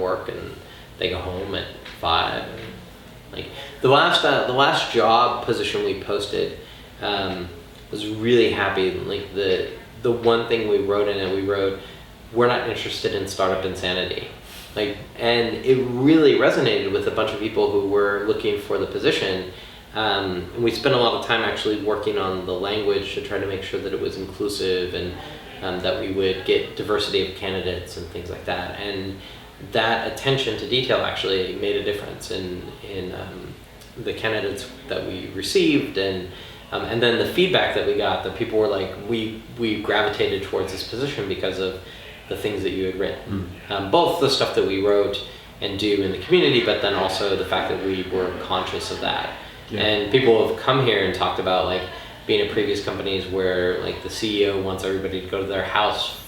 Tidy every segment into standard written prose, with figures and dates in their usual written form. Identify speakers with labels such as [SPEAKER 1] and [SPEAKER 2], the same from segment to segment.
[SPEAKER 1] work and they go home at 5. And, like the last job position we posted, was really happy. Like the one thing we wrote in it, we wrote, "We're not interested in startup insanity." Like, and it really resonated with a bunch of people who were looking for the position. And we spent a lot of time actually working on the language to try to make sure that it was inclusive and that we would get diversity of candidates and things like that. And that attention to detail actually made a difference in the candidates that we received, and then the feedback that we got, that people were like, we gravitated towards this position because of the things that you had written. Both the stuff that we wrote and do in the community, but then also the fact that we were conscious of that. Yeah. And people have come here and talked about like being at previous companies where like the CEO wants everybody to go to their house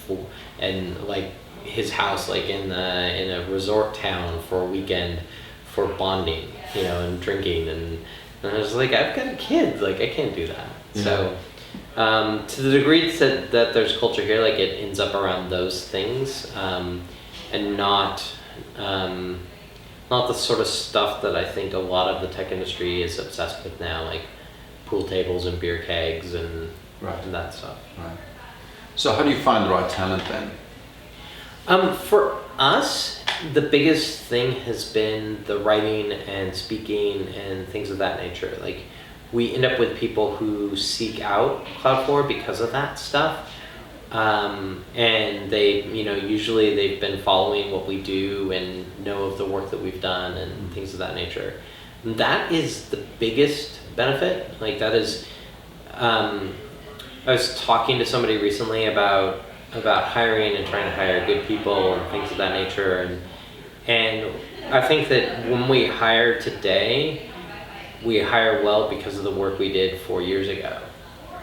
[SPEAKER 1] and like his house like in a resort town for a weekend for bonding, and drinking, and I was like, I've got a kid, like I can't do that. Yeah. So to the degree that there's culture here, like it ends up around those things, and not the sort of stuff that I think a lot of the tech industry is obsessed with now, like pool tables and beer kegs and that stuff.
[SPEAKER 2] Right. So how do you find the right talent then?
[SPEAKER 1] For us, the biggest thing has been the writing and speaking and things of that nature. Like, we end up with people who seek out Cloud4 because of that stuff. And they, usually they've been following what we do and know of the work that we've done and things of that nature. And that is the biggest benefit. Like, that is, I was talking to somebody recently about hiring and trying to hire good people and things of that nature, and I think that when we hire today, we hire well because of the work we did 4 years ago,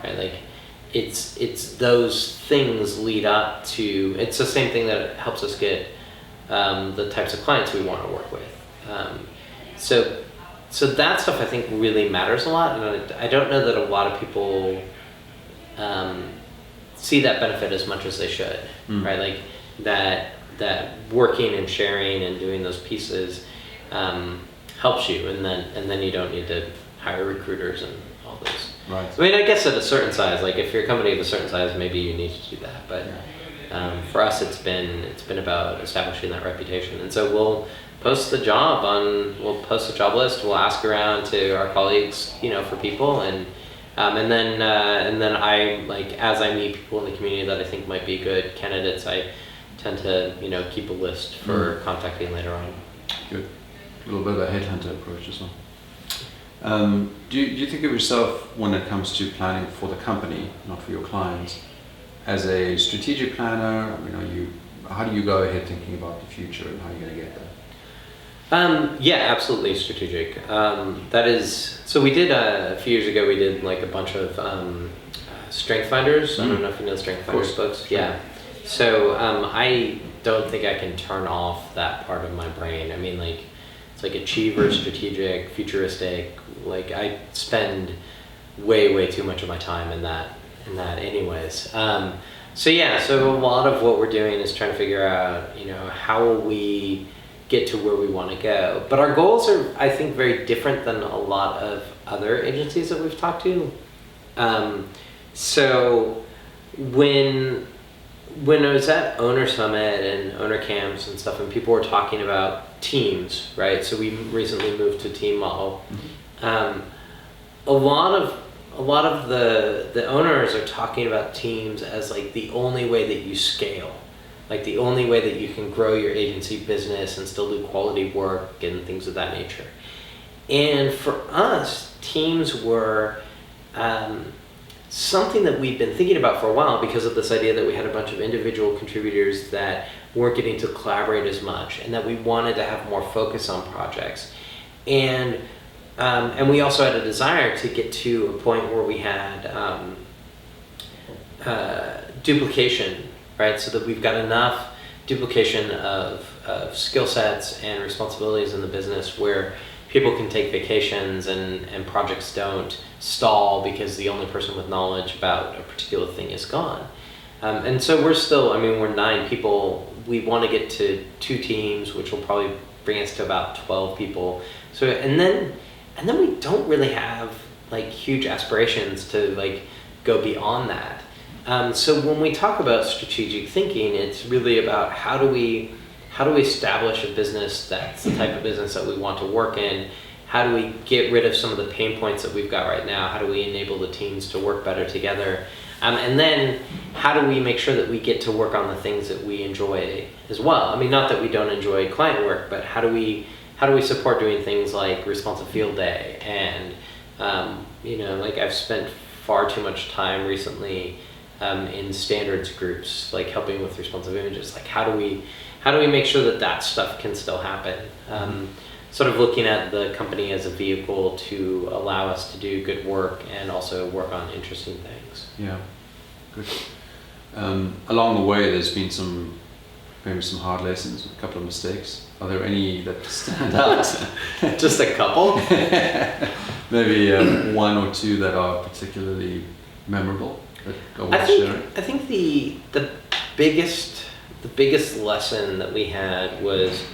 [SPEAKER 1] right? Like it's those things lead up to, it's the same thing that helps us get the types of clients we want to work with. So that stuff I think really matters a lot, and I don't know that a lot of people see that benefit as much as they should, right? Like that working and sharing and doing those pieces helps you, and then you don't need to hire recruiters and all this.
[SPEAKER 2] Right.
[SPEAKER 1] So, I mean, I guess at a certain size, like if you're a company of a certain size, maybe you need to do that. But for us, it's been about establishing that reputation, and so we'll post the job list. We'll ask around to our colleagues, for people, and then I, like, as I meet people in the community that I think might be good candidates, I tend to keep a list for contacting later on.
[SPEAKER 2] Good. A little bit of a headhunter approach as well. Do you think of yourself, when it comes to planning for the company, not for your clients, as a strategic planner? How do you go ahead thinking about the future and how you're going to get there?
[SPEAKER 1] Yeah, absolutely strategic. That is, so we did a few years ago, we did like a bunch of strength finders. I don't know if you know strength finders books. Sure. Yeah. So I don't think I can turn off that part of my brain. I mean, like, it's like achiever, strategic, futuristic. Like, I spend way too much of my time in that anyways. So a lot of what we're doing is trying to figure out, how will we get to where we want to go. But our goals are, I think, very different than a lot of other agencies that we've talked to. So when I was at Owner Summit and Owner Camps and stuff, and people were talking about teams, right? So we recently moved to a team model. A lot of the owners are talking about teams as like the only way that you scale. Like the only way that you can grow your agency business and still do quality work and things of that nature. And for us, teams were something that we've been thinking about for a while because of this idea that we had a bunch of individual contributors that weren't getting to collaborate as much, and that we wanted to have more focus on projects. And we also had a desire to get to a point where we had duplication, right? So that we've got enough duplication of skill sets and responsibilities in the business where people can take vacations and projects don't stall because the only person with knowledge about a particular thing is gone. And so we're still, I mean, we're 9 people. We want to get to 2 teams, which will probably bring us to about 12 people. So, and then we don't really have like huge aspirations to like go beyond that. So when we talk about strategic thinking, it's really about how do we establish a business that's the type of business that we want to work in? How do we get rid of some of the pain points that we've got right now? How do we enable the teams to work better together? And then how do we make sure that we get to work on the things that we enjoy as well? I mean, not that we don't enjoy client work, but how do we support doing things like responsive field day? And like I've spent far too much time recently in standards groups, like helping with responsive images. Like how do we make sure that stuff can still happen? Sort of looking at the company as a vehicle to allow us to do good work and also work on interesting things.
[SPEAKER 2] Yeah, good. Along the way, there's been maybe some hard lessons, a couple of mistakes. Are there any that stand out?
[SPEAKER 1] Just a couple?
[SPEAKER 2] Maybe 1 or 2 that are particularly memorable that are worth sharing?
[SPEAKER 1] I think the biggest lesson that we had was,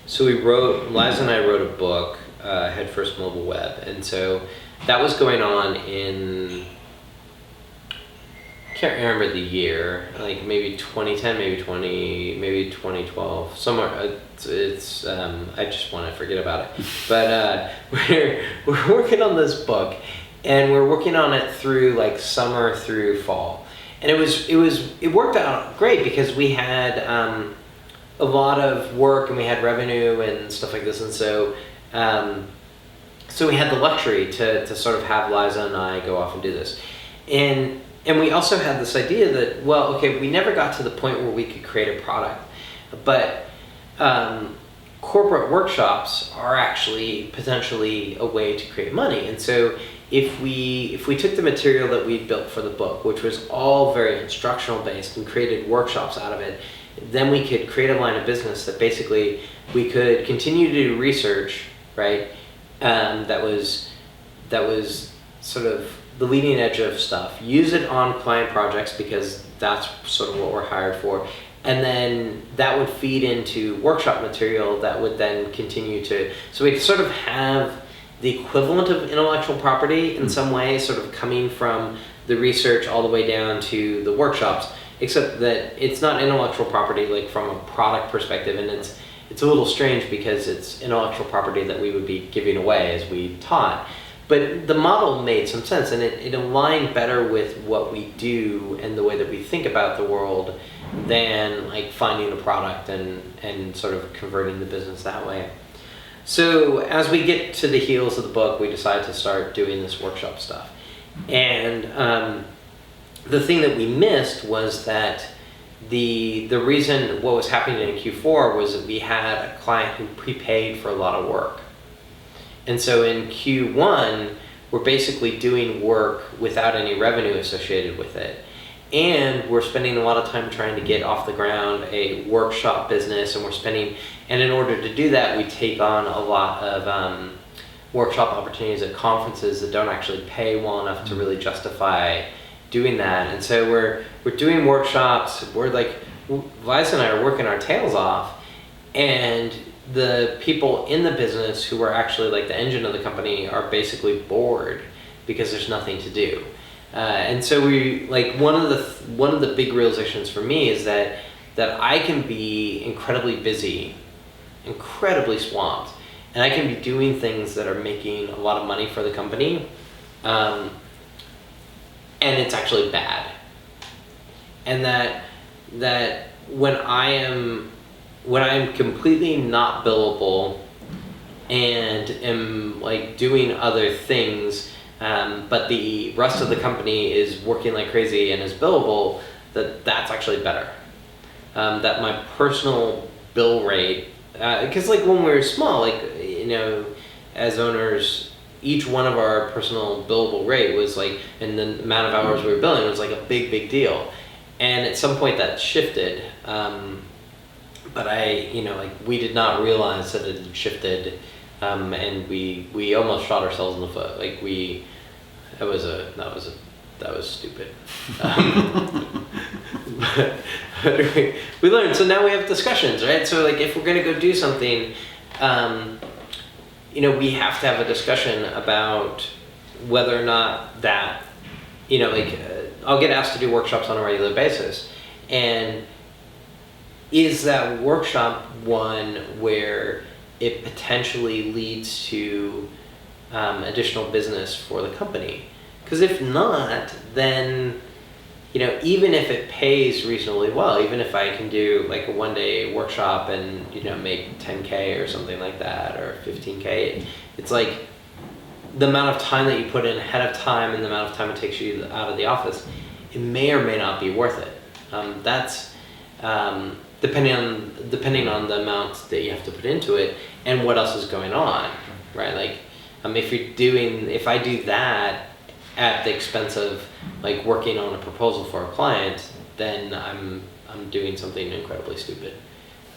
[SPEAKER 1] so Liza and I wrote a book, Head First Mobile Web, and so that was going on in, I can't remember the year, like maybe 2010, maybe 2012, somewhere. It's I just want to forget about it. But we're working on this book, and we're working on it through like summer through fall, and it worked out great because we had a lot of work and we had revenue and stuff like this, and so we had the luxury to sort of have Liza and I go off and do this, and we also had this idea that, well, okay, we never got to the point where we could create a product, but corporate workshops are actually potentially a way to create money. And so if we took the material that we built for the book, which was all very instructional based, and created workshops out of it, then we could create a line of business that basically we could continue to do research, right? That was sort of the leading edge of stuff. Use it on client projects because that's sort of what we're hired for. And then that would feed into workshop material that would then continue to, so we'd sort of have the equivalent of intellectual property in some way, sort of coming from the research all the way down to the workshops, except that it's not intellectual property like from a product perspective, and it's a little strange because it's intellectual property that we would be giving away as we taught. But the model made some sense, and it aligned better with what we do and the way that we think about the world than like finding a product and sort of converting the business that way. So as we get to the heels of the book, we decided to start doing this workshop stuff. And the thing that we missed was that the reason what was happening in Q4 was that we had a client who prepaid for a lot of work. And so in Q1, we're basically doing work without any revenue associated with it. And we're spending a lot of time trying to get off the ground a workshop business, and in order to do that, we take on a lot of workshop opportunities at conferences that don't actually pay well enough to really justify doing that. And so we're doing workshops, we're like, Liza and I are working our tails off, and the people in the business who are actually like the engine of the company are basically bored because there's nothing to do. And so we like one of the big realizations for me is that I can be incredibly busy, incredibly swamped, and I can be doing things that are making a lot of money for the company, and it's actually bad. And that when I am completely not billable and am like doing other things, but the rest of the company is working like crazy and is billable, that's actually better. That my personal bill rate, because like when we were small, like, you know, as owners, each one of our personal billable rate was like, and the amount of hours we were billing was like a big deal. And at some point that shifted. But we did not realize that it had shifted, and we almost shot ourselves in the foot. Like that was a that was stupid. But we learned, so now we have discussions, right? So like if we're gonna go do something, we have to have a discussion about whether or not that, I'll get asked to do workshops on a regular basis, and is that workshop one where it potentially leads to additional business for the company? Because if not, then even if it pays reasonably well, even if I can do like a 1-day workshop and make 10K or something like that, or 15K, it's like the amount of time that you put in ahead of time and the amount of time it takes you out of the office, it may or may not be worth it. That's depending on the amount that you have to put into it and what else is going on, right? Like if I do that at the expense of like working on a proposal for a client, then I'm doing something incredibly stupid.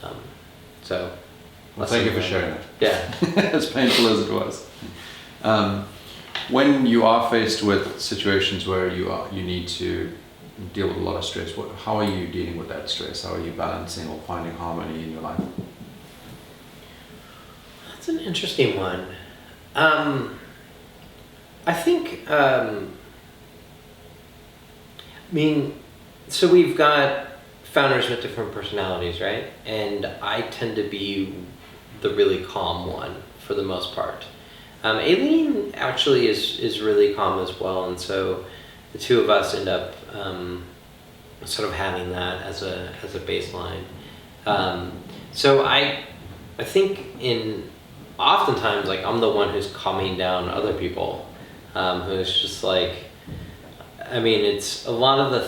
[SPEAKER 2] Well, thank you for sharing that.
[SPEAKER 1] Yeah.
[SPEAKER 2] As painful as it was. When you are faced with situations where you need to deal with a lot of stress, how are you dealing with that stress? How are you balancing or finding harmony in your life?
[SPEAKER 1] That's an interesting one. I think, so we've got founders with different personalities, right? And I tend to be the really calm one for the most part. Aileen actually is really calm as well, and so the two of us end up sort of having that as a baseline. So I think oftentimes like I'm the one who's calming down other people, who's just like, it's a lot of the